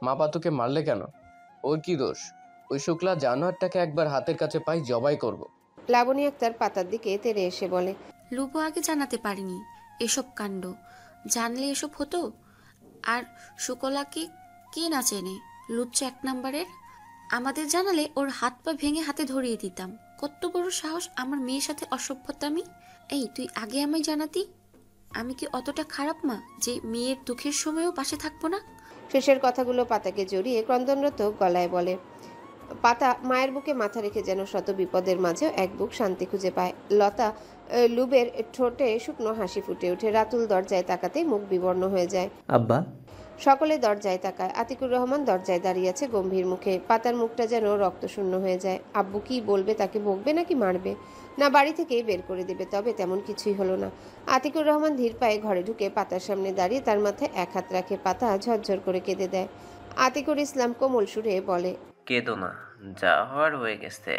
মা পাতুকে মারলে কেন? ওর কি দোষ? ওই শুক্লা জানোয়ারটাকে একবার হাতের কাছে পাই জবাই করব। লাবণী আক্তার পাতার দিকে তেড়ে এসে বলে, লুবু আগে জানাতে পারিনি এসব কাণ্ড। জানলে এসব হতো। আর শুকলাকে কে না চেনে? লুচ্চা এক নাম্বারের। আমাদের জানালে ওর হাত পা ভেঙে হাতে ধরিয়ে দিতাম। কত বড় সাহস আমার মেয়ের সাথে অসভ্যতামি! এই তুই আগে আমায় জানাতি। আমি কি অতটা খারাপ মা যে মেয়ের দুঃখের সময়ও পাশে থাকবো না? শেষের কথাগুলো পাতাকে জড়িয়ে ক্রন্দনরত গলায় বলে। পাতা মায়ের বুকে মাথা রেখে যেন শত বিপদের মাঝেও এক বুক শান্তি খুঁজে পায়। লতা লুবের ঠোঁটে শুকনো হাসি ফুটে ওঠে। রাতুল দরজায় তাকাতেই মুখ বিবর্ণ হয়ে যায়। আব্বা। সকলে দরজায় তাকায়। আতিকুর রহমান দরজায় দাঁড়িয়ে আছে গম্ভীর মুখে। পাতার মুখটা যেন রক্তশূন্য হয়ে যায়। আব্বু কি বলবে? তাকে বকবে নাকি মারবে, না বাড়ি থেকেই বের করে দেবে? তবে তেমন কিছুই হলো না। আতিকুর রহমান ধীর পায়ে ঘরে ঢুকে পাতার সামনে দাঁড়িয়ে তার মাথায় এক হাত রাখে। পাতা ঝরঝর করে কেঁদে দেয়। আতিকুর ইসলাম কোমল সুরে বলে, কেঁদো না, যা হওয়ার হয়ে গেছে।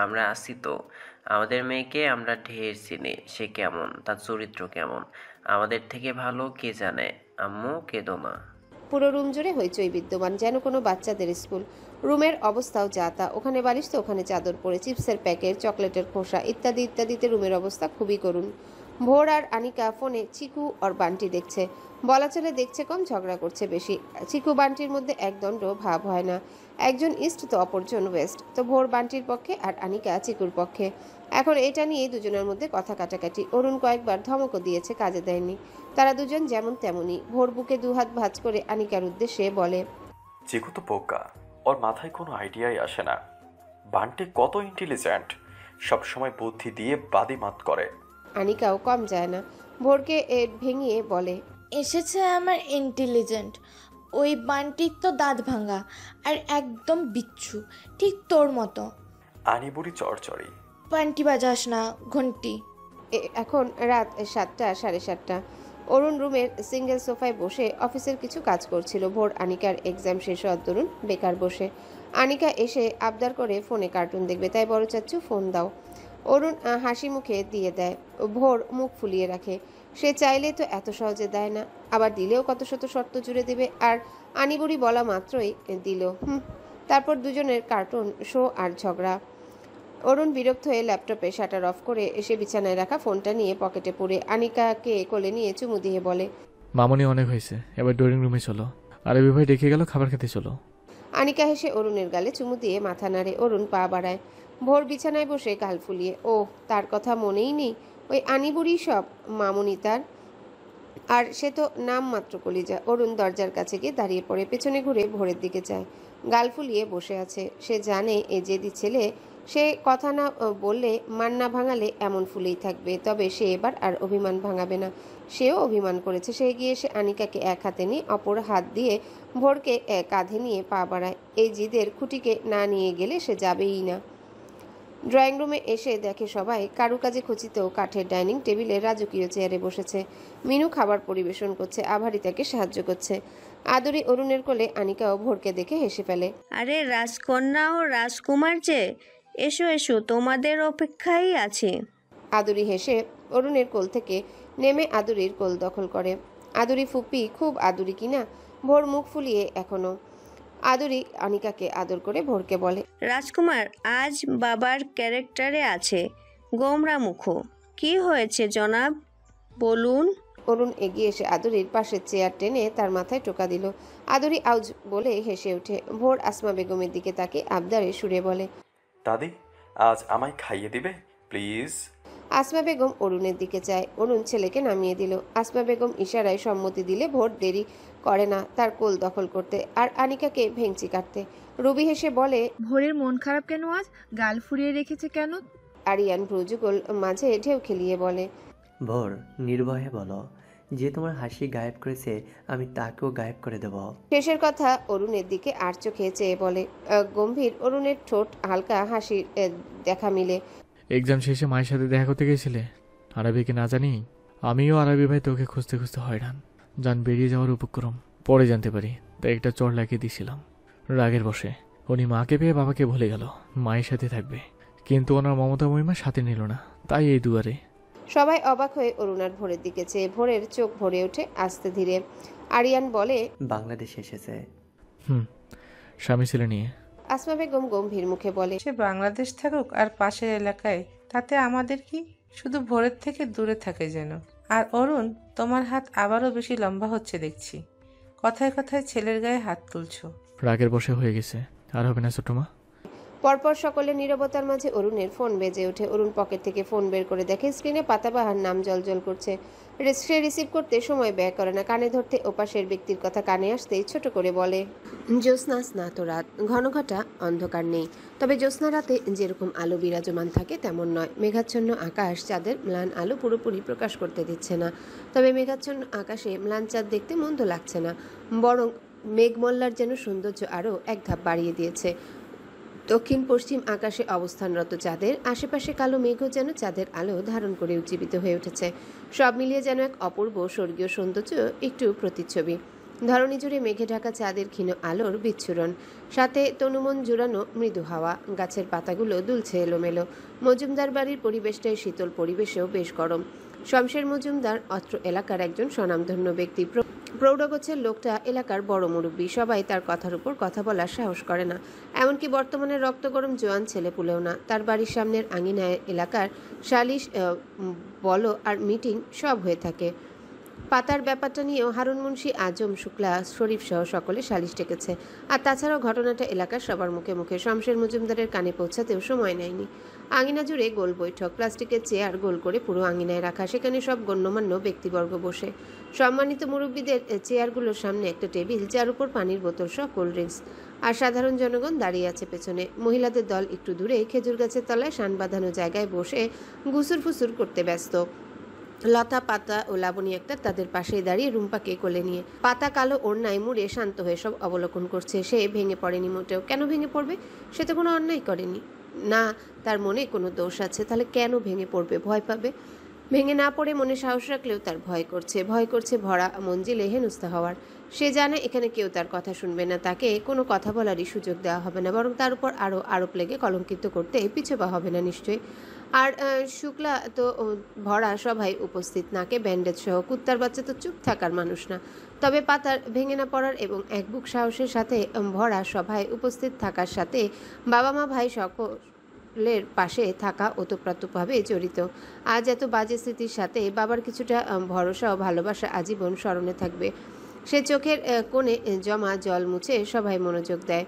আমরা আছি তো। আমাদের মেয়েকে আমরা ঢের চিনি। সে কেমন, তার চরিত্র কেমন, আমাদের থেকে ভালো কে জানে। আম্মু, কেঁদো না। পুরো রুম জুড়ে হইচই বিদ্যমান, যেন কোনো বাচ্চাদের স্কুল। রুমের অবস্থাও যা তা। ওখানে বালিশ তো ওখানে চাদর পড়ে, চিপসের প্যাকেট, চকলেটের খোসা ইত্যাদি ইত্যাদিতে রুমের অবস্থা খুবই করুণ। ভোর আর আনিকা ফোনে চিকু আর বান্টি দেখছে। বলা চলে দেখছে কম, ঝগড়া করছে বেশি। চিকু বান্টির মধ্যে একদণ্ড ভাব হয় না। একজন ইস্ট তো অপরজন ওয়েস্ট। তো ভোর বান্টির পক্ষে আর আনিকা চিকুর পক্ষে। এখন এটা নিয়ে দুজনের মধ্যে কথা কাটাকাটি। অরুণ কয়েকবার ধমকও দিয়েছে, কাজে দেয়নি। তারা দুজন যেমন তেমনই। ভোর বুকে দুহাত ভাঁজ করে আনিকার উদ্দেশ্যে বলে, চিকু তো বোকা, ওর মাথায় কোনো আইডিয়াই আসে না। বান্টি কত ইন্টেলিজেন্ট, সবসময় বুদ্ধি দিয়ে বাদিমাত করে। আনিকাও কম যায় না। ভোরকে ভেঙিয়ে বলে, এসেছে আমার ইন্টেলিজেন্ট। ওই বান্টির তো দাঁত ভাঙা আর একদম বিচ্ছু, ঠিক তোর মতো। আনিবুড়ি চরচরি। বান্টি বাজাস না ঘন্টি। এখন রাত 7টা, 7:30। অরুণ রুমের সিঙ্গেল সোফায় বসে অফিসের কিছু কাজ করছিল। ভোর আনিকার এক্সাম শেষ হওয়ার দরুন বেকার বসে। আনিকা এসে আবদার করে ফোনে কার্টুন দেখবে, তাই বড় চাচ্চু ফোন দাও। অরুণ হাসি মুখে দিয়ে দেয়। ভোর মুখ ফুলিয়ে রাখে। সে চাইলে তো এত সহজে দেয় না, আবার দিলেও কত শত শর্ত জুড়ে দেবে। আর আনিবুড়ি বলা মাত্রই দিল। তারপর দুজনের কার্টুন শো আর ঝগড়া। অরুণ বিরক্ত হয়ে ল্যাপটপে শাটার অফ করে এসে বিছানায় রাখা ফোনটা নিয়ে পকেটে পুরে আনিকাকে কোলে নিয়ে চুমু দিয়ে বলে, মামনি অনেক হয়েছে, এবার ড্রয়িং রুমে চলো। আরবি ভাই ডেকে গেল, খাবার খেতে চলো। আনিকা হেসে অরুণের গালে চুমু দিয়ে মাথা নাড়ে। অরুণ পা বাড়ায়। ভোর বিছানায় বসে গাল ফুলিয়ে, ও তার কথা মনেই নেই। ওই আনিবুড়ি সব মামুনি তার। আর সে তো নাম মাত্র কলিজা। অরুণ দরজার কাছে গিয়ে দাঁড়িয়ে পড়ে, পেছনে ঘুরে ভোরের দিকে যায়। গাল ফুলিয়ে বসে আছে। সে জানে এ জেদি ছেলে, সে কথা না বললে, মান না ভাঙালে এমন ফুলেই থাকবে। তবে সে এবার আর অভিমান ভাঙাবে না। সেও অভিমান করেছে। সে গিয়ে সে আনিকাকে এক হাতে নিয়ে অপর হাত দিয়ে ভোরকে কাঁধে নিয়ে পা বাড়ায়। এই জিদের খুঁটিকে না নিয়ে গেলে সে যাবেই না। ড্রয়িং রুমে এসে দেখে সবাই কারুকাজে খচিত কাঠের ডাইনিং টেবিলে রাজকীয় চেয়ারে বসেছে। মিনু খাবার পরিবেশন করছে, আভারি তাকে সাহায্য করছে। আদুরি অরুণের কোলে। আনিকাও ভোরকে দেখে হেসে ফেলে। আরে রাজকন্যা ও রাজকুমার যে, এসো এসো, তোমাদের অপেক্ষাই আছে। আদুরি হেসে অরুণের কোল থেকে নেমে আদুরির কোল দখল করে। আদুরি ফুপি, খুব আদুরি কিনা? ভোর মুখ ফুলিয়ে এখনো। আদুরি আনিকাকে আদর করে ভোরকে বলে, রাজকুমার আজ বাবার ক্যারেক্টারে আছে, গোমরা মুখো। কি হয়েছে জনাব, বলুন। অরুণ এগিয়ে এসে আদুরির পাশের চেয়ার টেনে তার মাথায় টোকা দিল। আদুরি আউজ বলে হেসে ওঠে। ভোর আসমা বেগমের দিকে তাকে আবদারে সুরে বলে, দাদি, আজ আমায় খাইয়ে দিবে প্লিজ? আসমা বেগম অরুণের দিকে চায়। অরুণ ছেলেকে নামিয়ে দিল। আসমা বেগম ইশারায় সম্মতি দিলে ভোর দেরি করে না তার কোল দখল করতে আর আনিকাকে ভেঙচি কাটতে। রুবি হেসে বলে, ভোরের মন খারাপ কেন আজ? গাল ফুরিয়ে রেখেছে কেন? আরিয়ান ভ্রুযুগল মাঝে ঢেউ খেলিয়ে বলে, ভোর নির্ভয়ে বলো, যে তোমার হাসি গায়েব করেছে আমি তাকেও গায়েব করে দেব। শেষের কথা অরুণের দিকে আর চোখে চেয়ে বলে। গম্ভীর। অরুণের ঠোঁট হালকা হাসির দেখা মিলে। এক্সাম শেষে মায়ের সাথে দেখা করতে গেছিলে? আরবিকে না জানি? আমিও আরবি ভাই তোকে খুঁজতে খুঁজতে হয়রান। যান বেরিয়ে যাওয়ার উপক্রম পরে জানতে পারি, তাই একটা চড় লাগিয়ে দিয়েছিলাম রাগের বসে। উনি মাকে পেয়ে বাবাকে ভুলে গেল, মায়ের সাথে থাকবে, কিন্তু ওনার মমতা মহিমা সাথে নিল না, তাই এই দুয়ারে। সবাই অবাক হয়ে অরুণার ভোরের দিকে চেয়ে ভোরের চোখ ভরে ওঠে আস্তে ধীরে। আরিয়ান বলে, বাংলাদেশ এসেছে। হুম, স্বামী ছেলে নিয়ে। আসমা বেগম গম্ভীর মুখে বলে, সে বাংলাদেশ থাকুক আর পাশের এলাকায়, তাতে আমাদের কি? শুধু ভোরের থেকে দূরে থাকে যেন। আর অরুণ, তোমার হাত আবারও বেশি লম্বা হচ্ছে দেখছি। কথায় কথায় ছেলের গায়ে হাত তুলছো। রাগের বসে হয়ে গেছে, আর হবে না ছোট মা। পরপর সকলে নীরবতার মাঝে অরুণের ফোন বেজে ওঠে। অরুণ পকেট থেকে ফোন বের করে দেখে স্ক্রিনে পাতাবাহার নাম জলজল করছে। সে রিসিভ করতে সময় ব্যয় করে না, কানে ধরতে ওপাশের ব্যক্তির কথা কানে আসতেই ছোট করে বলে, জ্যোৎস্না স্নাত রাত, ঘন ঘটা অন্ধকার নেই। তবে জ্যোৎস্না রাতে যেরকম আলো বিরাজমান থাকে তেমন নয়। মেঘাচ্ছন্ন আকাশ চাঁদের ম্লান আলো পুরোপুরি প্রকাশ করতে দিচ্ছে না। তবে মেঘাচ্ছন্ন আকাশে ম্লান চাঁদ দেখতে মন্দ লাগছে না, বরং মেঘমল্লার যেন সৌন্দর্য আরও এক ধাপ বাড়িয়ে দিয়েছে। দক্ষিণ পশ্চিম আকাশে অবস্থানরত চাঁদের আশেপাশে কালো মেঘও যেন চাঁদের আলো ধারণ করে উজ্জীবিত হয়ে উঠেছে। সব মিলিয়ে যেন এক অপূর্ব স্বর্গীয় সৌন্দর্য একটু প্রতিচ্ছবি। ধরণী জুড়ে মেঘে ঢাকা চাঁদের ক্ষীণ আলোর বিচ্ছুরণ, সাথে তনুমন জুড়ানো মৃদু হাওয়া। গাছের পাতাগুলো দুলছে এলোমেলো। মজুমদার বাড়ির পরিবেশটাই শীতল, পরিবেশেও বেশ গরম। শমশের মজুমদার অত্র এলাকার একজন স্বনামধন্য ব্যক্তি। প্রৌঢ়গোছের লোকটা এলাকার বড় মুরব্বী। সবাই তার কথার উপর কথা বলার সাহস করে না, এমনকি বর্তমানে রক্ত গরম জোয়ান ছেলেপুলেও না। তার বাড়ির সামনের আঙিনায় এলাকার সালিশ বলো আর মিটিং সব হয়ে থাকে। পাতার ব্যাপারটা নিয়েও হারুন মুন্সি, আজম শুক্লা, শরীফ সহ সকলে সালিশ ডেকেছে। আর তাছাড়াও ঘটনাটা এলাকার সবার মুখে মুখে। শমশের মজুমদারের কানে পৌঁছাতেও সময় নেয়নি। আঙিনা জুড়ে গোল বৈঠক, প্লাস্টিকের চেয়ার গোল করে পুরো আঙিনায় রাখা। সেখানে সব গণ্যমান্য ব্যক্তিবর্গ বসে। সম্মানিত মুরব্বীদের চেয়ারগুলোর সামনে একটা টেবিল, যার উপর পানির বোতল সহ কোল্ড ড্রিঙ্কস। আর সাধারণ জনগণ দাঁড়িয়ে আছে পেছনে। মহিলাদের দল একটু দূরে খেজুর গাছের তলায় শান বাঁধানো জায়গায় বসে গুসুর ফুসুর করতে ব্যস্ত। লতা, পাতা ও লাবণী একটা তাদের পাশেই দাঁড়িয়ে রুম্পাকে কোলে নিয়ে। পাতা কালো ওড়নায় মুড়ে শান্ত হয়ে সব অবলোকন করছে। সে ভেঙে পড়েনি মোটেও। কেন ভেঙে পড়বে? সে তো কোনো অন্যায় করেনি। না তার মনে কোনো দোষ আছে, তাহলে কেন ভেঙে পড়বে? ভয় পাবে। ভেঙে না পড়ে মনে সাহস রাখলেও তার ভয় করছে ভরা মঞ্জিলে হেনস্থা হওয়ার। সে জানে এখানে কেউ তার কথা শুনবে না, তাকে কোনো কথা বলারই সুযোগ দেওয়া হবে না, বরং তার উপর আরও আরোপ লেগে কলঙ্কিত করতে পিছুপা হবে না নিশ্চয়ই। আর শুক্লা তো ভরা সভায় উপস্থিত, নাকে ব্যান্ডেজ সহ। কুত্তার বাচ্চা তো চুপ থাকার মানুষ না। তবে পাতার ভেঙে না পড়ার এবং এক বুক সাহসের সাথে ভরা সভায় উপস্থিত থাকার সাথে বাবা মা ভাই সকলের পাশে থাকা ওতপ্রোতভাবে জড়িত। আজ এত বাজে স্মৃতির সাথে বাবার কিছুটা ভরসা ও ভালোবাসা আজীবন স্মরণে থাকবে। সে চোখের কোণে জমা জল মুছে সবাই মনোযোগ দেয়।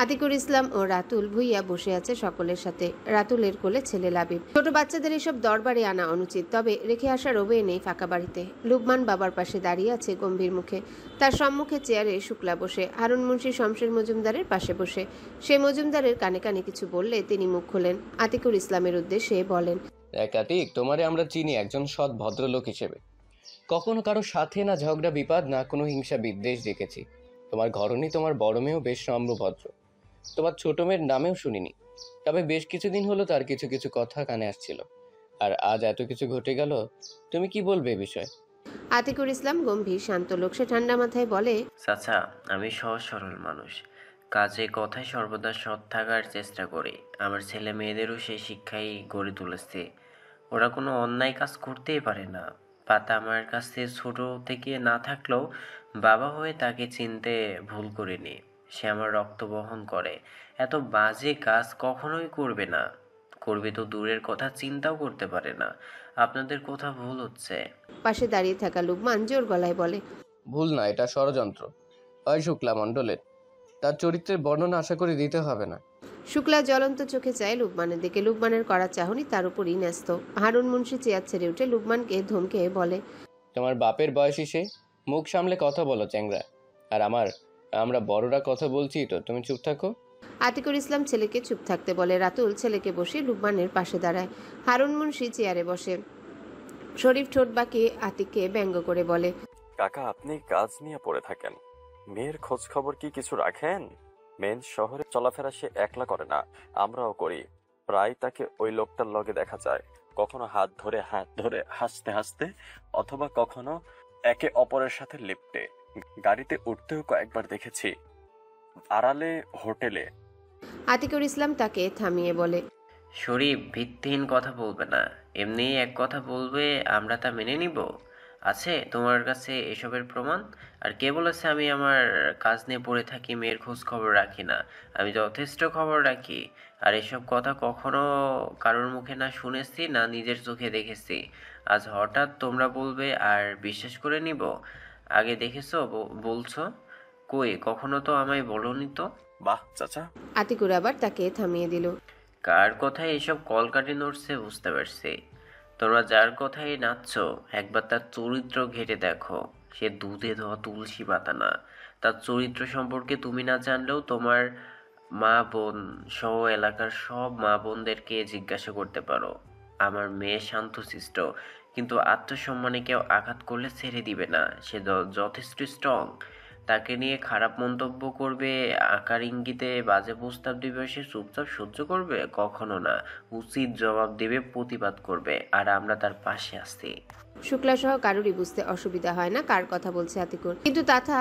আতিকুর ইসলাম ও রাতুল ভুইয়া বসে আছে সকলের সাথে। রাতুলের কোলে ছেলে লাবিব। ছোট বাচ্চাদের এসব দরবারে আনা অনুচিত, তবে রেখে আসা রবে নেই ফাঁকা বাড়িতে। লুবমান বাবার পাশে দাঁড়িয়ে আছে গম্ভীর মুখে। তার সম্মুখে চেয়ারে শুক্লা বসে, হারুন মুন্সি শমশের মজুমদারের পাশে বসে। সে মজুমদারের কানে কানে কিছু বললে তিনি মুখ খোলেন। আতিকুর ইসলামের উদ্দেশ্যে বলেন, আতিক, তোমারে আমরা চিনি একজন সৎ ভদ্রলোক হিসেবে। কখনো কারো সাথে না ঝগড়া বিবাদ, না কোনো হিংসা বিদ্বেষ দেখেছি। তোমার ঘরণী তোমার বড় মেয়েও বেশ নম্র ভদ্র। তোমার ছোট মেয়ের নামেও শুনিনি, তবে বেশ কিছুদিন হলো তার কিছু কিছু কথা কানে আসছিল। আর আজ এত কিছু ঘটে গেল, তুমি কি বলবে এ বিষয়ে? আতিকুর ইসলাম গম্ভীর শান্ত লোক। সে ঠান্ডা মাথায় বলে, চাচা, আমি সহজ সরল মানুষ, কাজে কথায় সর্বদা সৎ থাকার চেষ্টা করি। আমার ছেলে মেয়েদেরও সেই শিক্ষাই গড়ে তুলেছে। ওরা কোনো অন্যায় কাজ করতেই পারে না। পাতা আমার কাছে ছোট থেকে না থাকলেও বাবা হয়ে তাকে চিনতে ভুল করিনি। সে আমার রক্ত বহন করে। এত বাজে কাজ কখনোই করবে না। করবে তো দূরের কথা চিন্তাও করতে পারে না। আপনাদের কথা ভুল হচ্ছে। পাশে দাঁড়িয়ে থাকা লুবমান জোর গলায় বলে, ভুল না, এটা ষড়যন্ত্র হয় শুক্লা মণ্ডলের। তার চরিত্রের বর্ণনা আশা করি দিতে হবে না। শুক্লা জ্বলন্ত চোখে চায় লুবমানের দিকে। লুবমানের করা চাহনি তার উপরই ন্যস্ত। হারুন মুন্সি চেয়ার ছেড়ে উঠে লুবমানকে ধমকে বলে, তোমার বাপের বয়সী সে, মুখ সামলে কথা বলো চ্যাংরা। আর আমরা বড়রা কথা বলছি তো, তুমি চুপ থাকো। আতিকুর ইসলাম ছেলেকে চুপ থাকতে বলে। রাতুল ছেলেকে বসে লুবমানের পাশে দাঁড়ায়। হারুন মুন্সি চেয়ারে বসে। শরীফ ঠোঁট বাঁকিয়ে আতিককে ব্যঙ্গ করে বলে, কাকা, আপনি কাজ নিয়ে পড়ে থাকেন, মেয়ের খোঁজ খবর কি কিছু রাখেন? মেন শহরে চলাফেরা সে একলা করে না, আমরাও করি। প্রায় তাকে ওই লোকটার লগে দেখা যায়, কখনো হাত ধরে হাসতে হাসতে, অথবা কখনো একে অপরের সাথে লিপ্টে। গাড়িতে উঠতেও কয়েকবার দেখেছি, আড়ালে হোটেলে। আতিকুর ইসলাম তাকে থামিয়ে বলে, শরীফ, ভিত্তিহীন কথা বলবে না। এমনি এক কথা বলবে, আমরা তা মেনে নিব? আছে তোমার কাছে এসবের প্রমাণ? আর কে বলেছে আমি আমার কাজ নিয়ে পড়ে থাকি, মেয়ের খোঁজ খবর রাখি না? আমি যথেষ্ট খবর রাখি। আর এসব কথা কখনো কারোর মুখে না শুনেছি, না নিজের চোখে দেখেছি। আজ হঠাৎ তোমরা বলবে আর বিশ্বাস করে নিব? আগে দেখেছো বলছো? কই, কখনো তো আমায় বলোনি তো। বাহ চাচা। আতিকুর আবার তাকে থামিয়ে দিল। কার কথায় এসব কলকাঠি নড়ছে বুঝতে পারছি। তোমরা যার কথাই নাচছো, একবার তার চরিত্র ঘেঁটে দেখো। সে দুধে ধোয়া তুলসী পাতা না। তার চরিত্র সম্পর্কে তুমি না জানলেও তোমার মা বোন সহ এলাকার সব মা বোনদেরকে জিজ্ঞাসা করতে পারো। আমার মেয়ে শান্তশিষ্ট, কিন্তু আত্মসম্মানে কেউ আঘাত করলে ছেড়ে দিবে না। সে যথেষ্ট স্ট্রং। তাকে নিয়ে খারাপ মন্তব্য করবে, আকার ইঙ্গিতে বাজে প্রস্তাব দিবে, সে চুপচাপ সহ্য করবে? কখনো না। উচিত জবাব দেবে, প্রতিবাদ করবে, আর আমরা তার পাশে আছি। শুক্লা সহ কারোরই বুঝতে অসুবিধা হয় না কার কথা বলছে আতিকুর, কিন্তু তাথা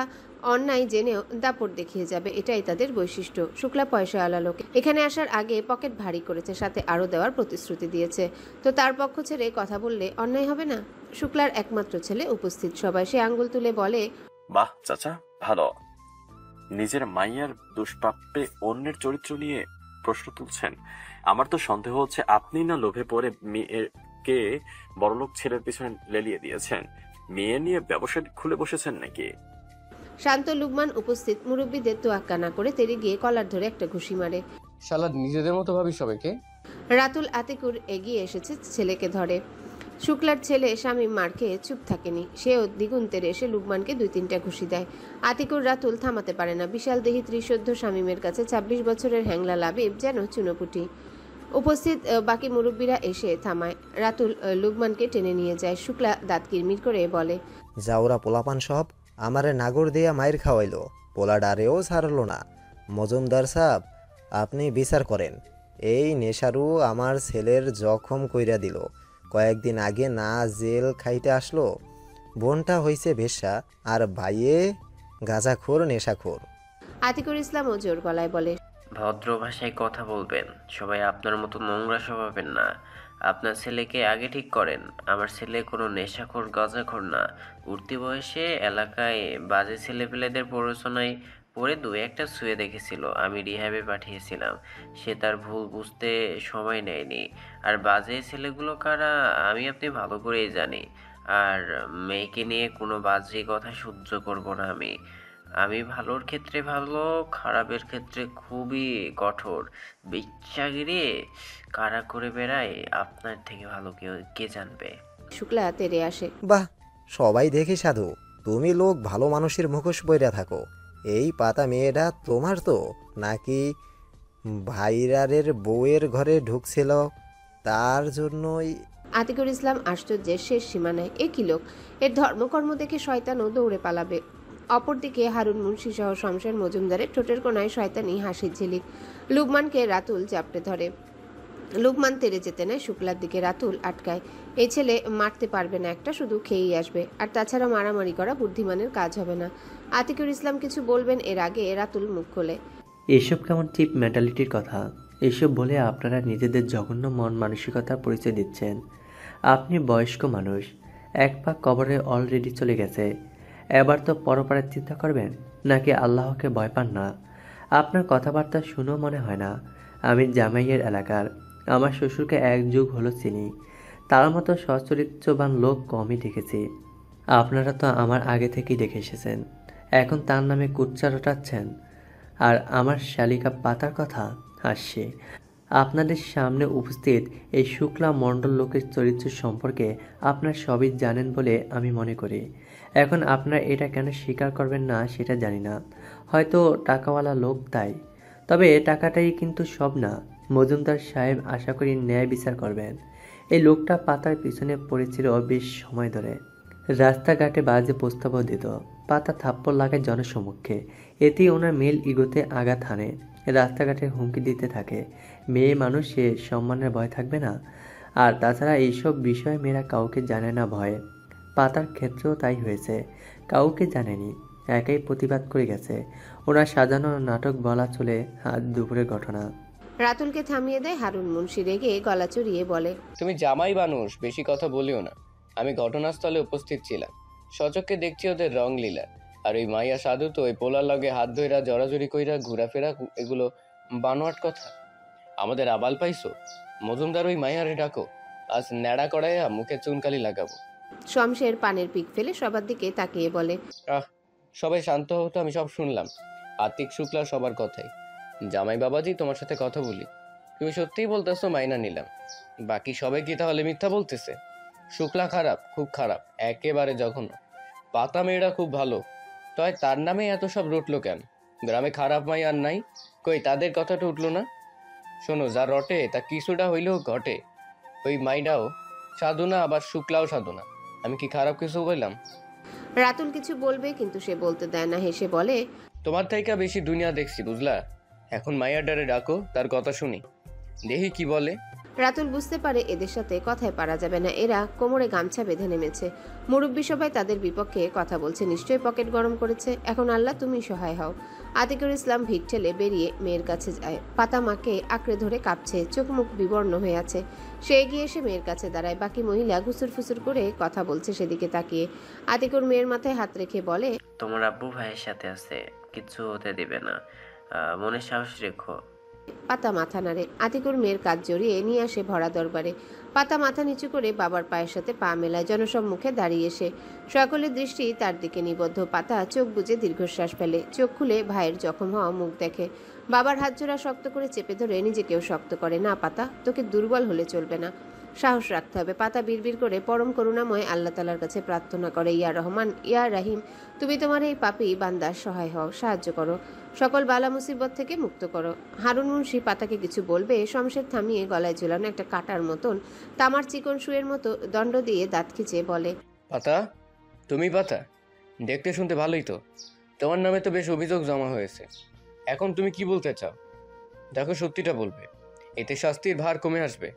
অন্যায় জেনেও দাপট দেখিয়ে যাবে, এটাই তাদের বৈশিষ্ট্য। শুক্লা পয়সাওয়ালা লোক, এখানে আসার আগে পকেট ভারী করেছে, সাথে আরও দেওয়ার প্রতিশ্রুতি দিয়েছে। তো তার পক্ষ ছেড়ে কথা বললে অন্যায় হবে না? শুক্লার একমাত্র ছেলে উপস্থিত সবাই, সে আঙ্গুল তুলে বলে, বাহ চাচা, ভালো। নিজের মাইয়ার দুষ্প্রাপ্যে অন্যের চরিত্র নিয়ে প্রশ্ন তুলছেন। আমার তো সন্দেহ হচ্ছে আপনি না লোভে পড়ে মেয়েকে বড়লোক ছেলের পিছনে লেলিয়ে দিয়েছেন। মেয়ে নিয়ে ব্যবসা খুলে বসেছেন নাকি? শান্ত লুকমান উপস্থিত মুরব্বীদের তোয়াক্কা না করে তেড়ে গিয়ে কলার ধরে একটা ঘুষি মারে। শালা নিজেদের মতো ভাবি সবাইকে। রাতুল আতিকুর এগিয়ে এসেছে, ছেলেকে ধরে। শুক্লার ছেলে শামীম মার খেয়ে চুপ থাকেনি, সেও দ্বিগুণ তেড়ে এসে লুকমানকে 2-3টা ঘুষি দেয়। আতিকুর রাতুল থামাতে পারে না। বিশাল দেহি ত্রিশোদ্ধ শামীমের কাছে 26 বছরের হ্যাংলা লাবিব যেন চুনোপুটি। উপস্থিত বাকি মুরব্বীরা এসে থামায়। রাতুল লুকমানকে টেনে নিয়ে যায়। শুক্লা দাঁত কিরমির করে বলে, যাওরা পোলাপান সব আমারে নাগর দিয়া মায়ের খাওয়াইলো, পোলা ডারেও ছাড়লো না। মজুমদার সাহেব, আপনি বিচার করেন। এই নেশারু আমার ছেলের জখম কইরা দিল। কয়েকদিন আগে না জেল খাইতে আসলো, বোনটা হইছে ভেসা, আর ভাইয়ে গাঁজাখোর নেশাখোর। আতিকুর ইসলাম ও জোর গলায় বলে, ভদ্র ভাষায় কথা বলবেন। সবাই আপনার মতো নোংরা স্বভাবের না। আপনার ছেলেকে আগে ঠিক করেন। আমার ছেলে কোনো নেশাখোর গাঁজাখোর না। উঠতি বয়সে এলাকায় বাজে ছেলেপেলেদের প্ররোচনায় পরে 2-1টা ছুঁয়ে দেখেছিল। আমি রিহ্যাবে পাঠিয়েছিলাম। সে তার ভুল বুঝতে সময় নেয়নি। আর বাজে ছেলেগুলো কারা আমি আপনি ভালো করেই জানি। আর মেয়েকে নিয়ে কোনো বাজে কথা সহ্য করব না আমি। আমি ভালোর ক্ষেত্রে ভালো, খারাপের ক্ষেত্রে খুবই কঠোর। বিচ্ছাগিরি কারা করে বেড়ায় আপনার থেকে ভালো কে জানবে? শুক্লা তেড়ে আসে। বাহ, সবাই দেখি সাধু, তুমি লোক ভালো মানুষের মুখোশ বইরা থাকো। এই পাতা মেয়েটা তোমার তো, নাকি ভাইরারের বউয়ের ঘরে ঢুকছিল তার জন্যই? আতিকুর ইসলাম আশ্চর্যের শেষ সীমানায়, এ কি লোক! এর ধর্মকর্ম দেখে শয়তানও দৌড়ে পালাবে। অপরদিকে হারুন মুন্সি সহ শমশের মজুমদারের ঠোঁটের কোনায় শয়তানি হাসির ঝিলিক। লুকমানকে রাতুল চাপড়ে ধরে। লুকমান তেড়ে যেতে নেয় শুক্লার দিকে, রাতুল আটকায়। এই ছেলে মারতে পারবে না একটা, শুধু খেয়েই আসবে। আর তাছাড়া মারামারি করা বুদ্ধিমানের কাজ হবে না। আতিকুর ইসলাম কিছু বলবেন এর আগে রাতুল মুখ খোলে। এসব কেমন চিপ মেন্টালিটির কথা? এসব বলে আপনারা নিজেদের জঘন্য মন মানসিকতার পরিচয় দিচ্ছেন। আপনি বয়স্ক মানুষ, এক পাক কবরে অলরেডি চলে গেছে। এবার তো পরপারের চিন্তা করবেন, নাকি আল্লাহকে ভয় পান না? আপনার কথাবার্তা শুনেও মনে হয় না। আমি জামাইয়ের এলাকার, আমার শ্বশুরকে 1 যুগ হলো চিনি। তার মতো সচরিত্রবান লোক কমই দেখেছি। আপনারা তো আমার আগে থেকেই দেখে এসেছেন, এখন তার নামে কুচ্চা রটাচ্ছেন। আর আমার শালিকা পাতার কথা হাসছে। আপনাদের সামনে উপস্থিত এই শুক্লা মণ্ডল লোকের চরিত্র সম্পর্কে আপনার সবই জানেন বলে আমি মনে করি। এখন আপনারা এটা কেন স্বীকার করবেন না সেটা জানি না। হয়তো টাকাওয়ালা লোক তাই। তবে টাকাটাই কিন্তু সব না। মজুমদার সাহেব আশা করি ন্যায় বিচার করবেন। এই লোকটা পাতার পিছনে পড়েছিল বেশ সময় ধরে। রাস্তাঘাটে বাজে প্রস্তাবও দিত, পাতা থাপ্পড় লাগায় জনসমক্ষে। এতেই ওনার মেল ইগোতে আঘাত হানে, রাস্তাঘাটে হুমকি দিতে থাকে। মেয়ে মানুষ, সে সম্মানের ভয় থাকবে না? আর তাছাড়া এইসব বিষয়ে মেয়েরা কাউকে জানে না ভয়ে। পাতার ক্ষেত্রেও তাই হয়েছে, কাউকে জানেনি, একাই প্রতিবাদ করে গেছে। ওনার সাজানো নাটক বলা চলে আজ দুপুরের ঘটনা। রাতুলকে থামিয়ে দেয় হারুন মুন্সি, রেগে গলা চড়িয়ে বলে, তুমি জামাই মানুষ, বেশি কথা বলিও না। আমি ঘটনাস্থলে উপস্থিত ছিলাম, সচক্ষে দেখছি ওদের রং লীলা। আর ওই মাইয়া সাধু তো ওই পোলার লগে হাত ধইরা জড়াজড়ি কইরা ঘোরাফেরা, এগুলো বানোয়াট কথা। আমাদের আবাল পাইছো? মজুমদার ওই মাইয়ারে ডাকো, আজ ন্যাড়া করাইয়া মুখে চুনকালি লাগাবো। শমশের পানের পিক ফেলে সবার দিকে তাকিয়ে বলে, সবাই শান্ত হতো, আমি সব শুনলাম। আতিক শুক্লা সবার কথাই। জামাই বাবাজি, তোমার সাথে কথা বলি। তুমি সত্যিই বলতেছো মাইনা নিলাম, বাকি সবাই কি তাহলে মিথ্যা বলতেছে? শুক্লা খারাপ, খুব খারাপ, একেবারে জঘন্য। পাতা মেয়েরা খুব ভালো, তাই তার নামে এত সব রটলো কেন? গ্রামে খারাপ মাই আর নাই, কই তাদের কথাটা উঠলো না? শোনো, যা রটে তা কিছুটা হইলেও ঘটে। ওই মাইটাও সাধু না, আবার শুক্লাও সাধু না। আমি কি খারাপ কিছু বললাম? রাতুল কিছু বলবে কিন্তু সে বলতে দেয় না, হেসে বলে, তোমার থেকে বেশি দুনিয়া দেখছি, বুঝলা? এখন মাইয়ার ডারে ডাকো, তার কথা শুনি, দেখি কি বলে। রাতুল বুঝতে পারে এদের সাথে কথায় পারা যাবে না। এরা কোমরে গামছা বেঁধে নেমেছে। মুরব্বী সবাই তাদের বিপক্ষে কথা বলছে, নিশ্চয়ই পকেট গরম করেছে। এখন আল্লাহ তুমি সহায় হও। আতিকুর ইসলাম ভিড় ঠেলে বেরিয়ে মেয়ের কাছে যায়। পাতা মাকে আঁকড়ে ধরে কাঁপছে, চোখ মুখ বিবর্ণ হয়ে আছে। সে এগিয়ে এসে মেয়ের কাছে দাঁড়ায়। বাকি মহিলা ঘুসুর ফুসুর করে কথা বলছে সেদিকে তাকিয়ে। আতিকুর মেয়ের মাথায় হাত রেখে বলে, তোমার আব্বু ভাইয়ের সাথে আছে, কিচ্ছু হতে দিবে না, মনে সাহস রেখো। পাতা মাথা নাড়ে। আতিকুর মেয়ের কাজ জড়িয়ে নিয়ে আসে ভরা দরবারে। পাতা মাথা নিচু করে বাবার পায়ের সাথে পা মেলায়। জনসম্মুখে দাঁড়িয়ে এসে সকলের দৃষ্টি তার দিকে নিবদ্ধ। পাতা চোখ বুজে দীর্ঘশ্বাস ফেলে। চোখ খুলে ভাইয়ের জখম হওয়া মুখ দেখে। বাবার হাত জোড়া শক্ত করে চেপে ধরে নিজেকেও শক্ত করে। না পাতা, তোকে দুর্বল হলে চলবে না, সাহস রাখতে হবে। পাতা বিড়বিড় করে পরম করুণাময় আল্লাহ তাআলার কাছে প্রার্থনা করে, ইয়া রহমান, ইয়া রাহিম, তুমি তোমার এই পাপী বান্দার সহায় হও, সাহায্য করো, সকল বালা মুসিবত থেকে মুক্ত করো। হারুন মুন্সি পাতাকে কিছু বলবে, শমশের থামিয়ে গলায় ঝুলানো একটা কাটার মতন তামার চিকন সুয়ের মতো দণ্ড দিয়ে দাঁত খিচে বলে, পাতা, তুমি পাতা, দেখতে শুনতে ভালোই তো। তোমার নামে তো বেশ অভিযোগ জমা হয়েছে। এখন তুমি কি বলতে চাও? দেখো, সত্যিটা বলবে, এতে শাস্তির ভার কমে আসবে।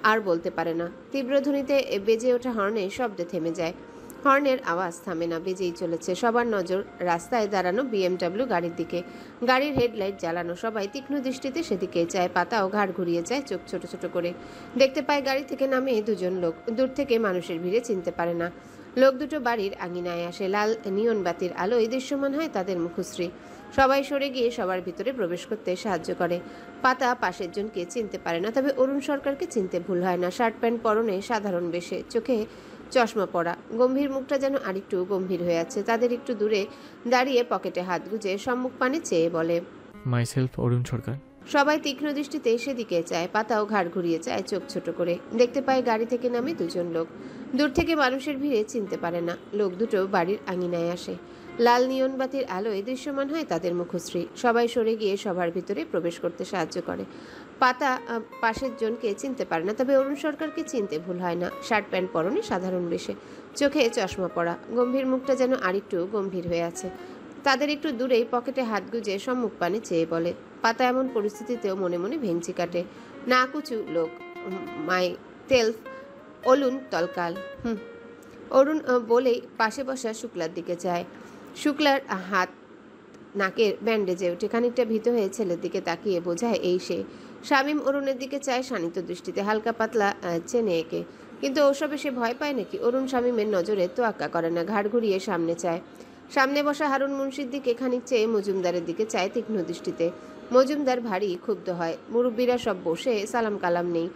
আর বলতে পারে না। তীব্র ধ্বনিতে বেজে ওঠা হর্নের শব্দে থেমে যায়। হর্নের আওয়াজ থামে না, বেজেই চলেছে। সবার নজর রাস্তায় দাঁড়ানো BMW গাড়ির দিকে। গাড়ির হেডলাইট জ্বালানো। সবাই তীক্ষ্ণ দৃষ্টিতে সেদিকে চায়। পাতাও ঘাড় ঘুরিয়ে যায়, চোখ ছোট ছোট করে। দেখতে পায় গাড়ি থেকে নামে দুজন লোক। দূর থেকে মানুষের ভিড়ে চিনতে পারে না। লোক দুটো বাড়ির আঙিনায় আসে। লাল নিয়ন বাতির আলোয় দৃশ্যমান হয় তাদের মুখশ্রী। সবাই সরে গিয়ে সবার ভিতরে প্রবেশ করতে সাহায্য করে। পাতা পাশের জনকে চিনতে পারে না, তবে অরুণ সরকারকে চিনতে ভুল হয় না। শার্ট প্যান্ট পরনে, সাধারণ বেশে, চোখে চশমা পরা, গম্ভীর মুখটা যেন আরেকটু গম্ভীর হয়ে আছে। তাদের একটু দূরে দাঁড়িয়ে পকেটে হাত গুজে সম্মুখ পানে চেয়ে বলে, মাইসেলফ অরুণ সরকার। সবাই তীক্ষ্ণ দৃষ্টিতে সেদিকে চায়। পাতাও ঘাড় ঘুরিয়ে চায়, চোখ ছোট করে। দেখতে পায় গাড়ি থেকে নামে দুজন লোক। দূর থেকে মানুষের ভিড়ে চিনতে পারে না। লোক দুটো বাড়ির আঙিনায় আসে। লাল নিয়ন বাতির আলোয় দৃশ্যমান হয় তাদের মুখশ্রী। সবাই সরে গিয়ে সবার ভিতরে প্রবেশ করতে সাহায্য করে। পাতা পাশের জনকে চিনতে পারে না, তবে অরুণ সরকারকে চিনতে ভুল হয় না। শার্ট প্যান্ট পরনে, সাধারণ বেশে, চোখে চশমা পরা, গম্ভীর মুখটা যেন আরেকটু গম্ভীর হয়ে আছে। তাদের একটু দূরেই পকেটে হাত গুজে সম্মুখ পানে চেয়ে বলে। পাতা এমন পরিস্থিতিতেও মনে মনে ভেঙচি কাটে। না কুচু লোক, মাই তেলফ অলুন তলকাল। অরুণ বলেই পাশে বসা শুক্লার দিকে যায়। শুক্লার হাত নাকের ব্যান্ডেজে ওঠে। খানিকটা ভীত হয়ে ছেলের দিকে তাকিয়ে বোঝায় এই সে। শামীম অরুণের দিকে চায় শানিত দৃষ্টিতে, হালকা পাতলা চেনে একে। কিন্তু ওসবে সে ভয় পায় নাকি? অরুণ শামীমের নজরে তোয়াক্কা করে না, ঘাড় ঘুরিয়ে সামনে চায়। সামনে বসা হারুন মুন্সির দিকে খানিক চেয়ে মজুমদারের দিকে চায় তীক্ষ্ণ দৃষ্টিতে। মজুমদার ভারী ক্ষুব্ধ হয়। মুরব্বীরা সব বসে, সালাম কালাম নেই,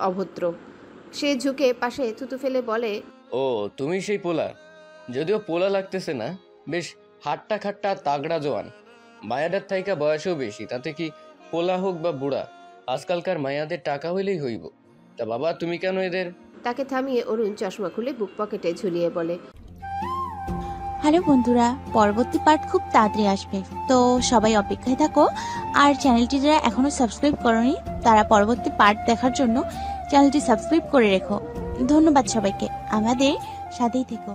অভদ্র। সে ঝুঁকে পাশে থুতু ফেলে বলে, ও তুমি সেই পোলা? যদিও পোলা লাগতেছে না, বেশ হাট্টা খাট্টা তাগড়া জোয়ান। মায়াদের থাইকা বয়সও বেশি, তাতে কি পোলা হোক বা বুড়া, আজকালকার মায়াদের টাকা হইলেই হইব। তা বাবা, তুমি কেন এদের? তাকে থামিয়ে অরুণ চশমা খুলে বুক পকেটে ঝুলিয়ে বলে, হ্যালো বন্ধুরা, পরবর্তী পার্ট খুব তাড়াতাড়ি আসবে, তো সবাই অপেক্ষায় থাকো। আর চ্যানেলটি যারা এখনো সাবস্ক্রাইব করোনি তারা পরবর্তী পার্ট দেখার জন্য চ্যানেলটি সাবস্ক্রাইব করে রেখো। ধন্যবাদ সবাইকে, আমাদের সাথেই থেকো।